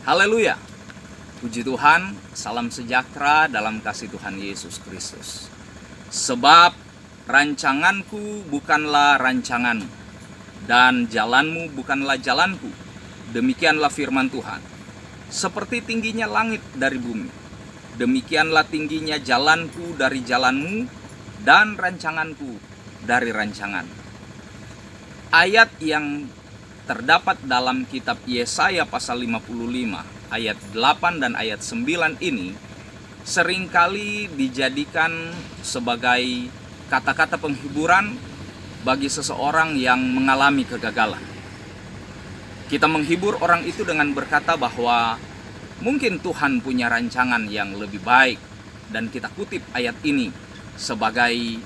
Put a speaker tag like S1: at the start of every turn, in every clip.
S1: Haleluya. Puji Tuhan, salam sejahtera dalam kasih Tuhan Yesus Kristus. Sebab rancanganku bukanlah rancanganmu, dan jalanmu bukanlah jalanku. Demikianlah firman Tuhan. Seperti tingginya langit dari bumi, demikianlah tingginya jalanku dari jalanmu, dan rancanganku dari rancangan. Ayat yang terdapat dalam kitab Yesaya pasal 55 ayat 8 dan ayat 9 ini seringkali dijadikan sebagai kata-kata penghiburan bagi seseorang yang mengalami kegagalan. Kita menghibur orang itu dengan berkata bahwa mungkin Tuhan punya rancangan yang lebih baik, dan kita kutip ayat ini sebagai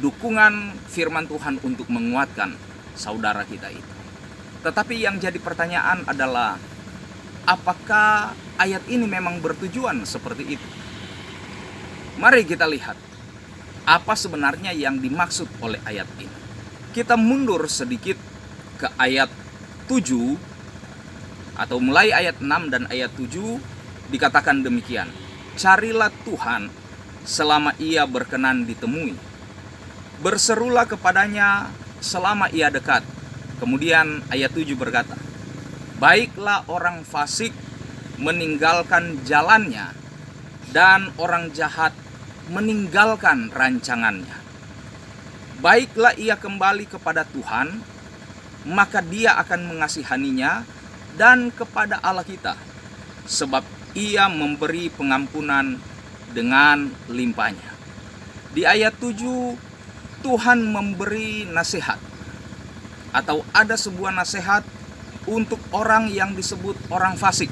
S1: dukungan firman Tuhan untuk menguatkan saudara kita itu. Tetapi yang jadi pertanyaan adalah, apakah ayat ini memang bertujuan seperti itu? Mari kita lihat apa sebenarnya yang dimaksud oleh ayat ini. Kita mundur sedikit ke ayat 7, atau mulai ayat 6 dan ayat 7 dikatakan demikian. Carilah Tuhan selama ia berkenan ditemui. Berserulah kepadanya selama ia dekat. Kemudian ayat 7 berkata, baiklah orang fasik meninggalkan jalannya, dan orang jahat meninggalkan rancangannya. Baiklah ia kembali kepada Tuhan, maka dia akan mengasihaninya, dan kepada Allah kita, sebab ia memberi pengampunan dengan limpahnya. Di ayat 7, Tuhan memberi nasihat, atau ada sebuah nasihat untuk orang yang disebut orang fasik.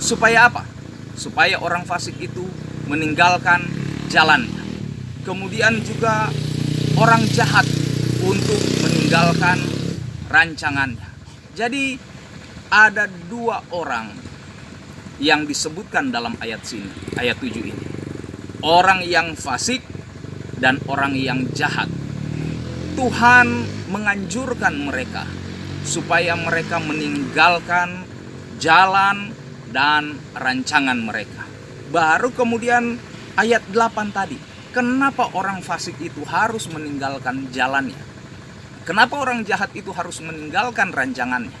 S1: Supaya apa? Supaya orang fasik itu meninggalkan jalannya. Kemudian juga orang jahat untuk meninggalkan rancangannya. Jadi ada dua orang yang disebutkan dalam ayat sini, ayat 7 ini. Orang yang fasik dan orang yang jahat. Tuhan menganjurkan mereka supaya mereka meninggalkan jalan dan rancangan mereka. Baru kemudian ayat 8 tadi, kenapa orang fasik itu harus meninggalkan jalannya? Kenapa orang jahat itu harus meninggalkan rancangannya?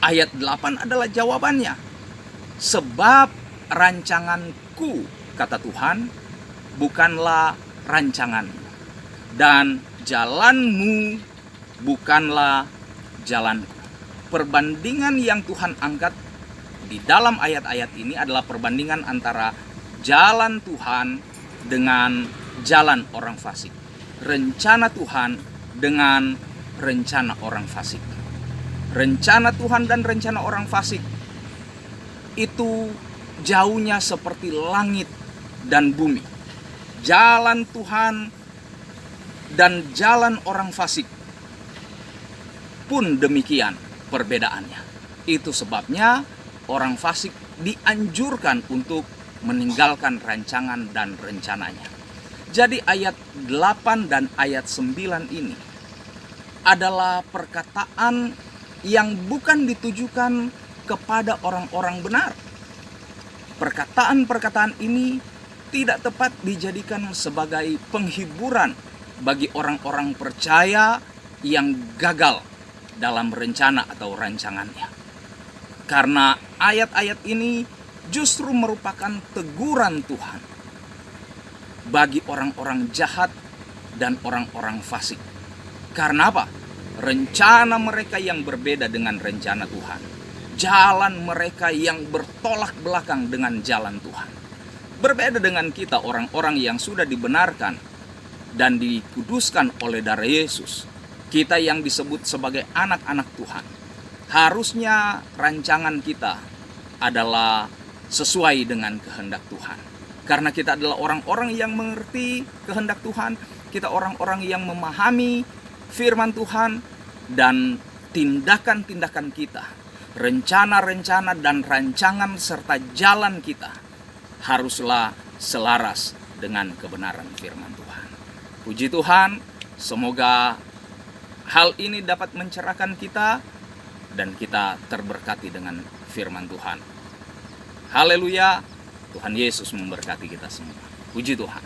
S1: Ayat 8 adalah jawabannya. Sebab rancanganku, kata Tuhan, bukanlah rancanganmu, dan jalanmu bukanlah jalanku. Perbandingan yang Tuhan angkat di dalam ayat-ayat ini adalah perbandingan antara jalan Tuhan dengan jalan orang fasik. Rencana Tuhan dengan rencana orang fasik. Rencana Tuhan dan rencana orang fasik itu jauhnya seperti langit dan bumi. Jalan Tuhan dan jalan orang fasik pun demikian perbedaannya. Itu sebabnya orang fasik dianjurkan untuk meninggalkan rancangan dan rencananya. Jadi ayat 8 dan ayat 9 ini adalah perkataan yang bukan ditujukan kepada orang-orang benar. Perkataan-perkataan ini tidak tepat dijadikan sebagai penghiburan bagi orang-orang percaya yang gagal dalam rencana atau rancangannya. Karena ayat-ayat ini justru merupakan teguran Tuhan bagi orang-orang jahat dan orang-orang fasik. Karena apa? Rencana mereka yang berbeda dengan rencana Tuhan. Jalan mereka yang bertolak belakang dengan jalan Tuhan. Berbeda dengan kita, orang-orang yang sudah dibenarkan dan dikuduskan oleh darah Yesus. Kita yang disebut sebagai anak-anak Tuhan. Harusnya rancangan kita adalah sesuai dengan kehendak Tuhan. Karena kita adalah orang-orang yang mengerti kehendak Tuhan. Kita orang-orang yang memahami firman Tuhan. Dan tindakan-tindakan kita, rencana-rencana dan rancangan serta jalan kita haruslah selaras dengan kebenaran firman Tuhan. Puji Tuhan, semoga hal ini dapat mencerahkan kita dan kita terberkati dengan firman Tuhan. Haleluya, Tuhan Yesus memberkati kita semua. Puji Tuhan.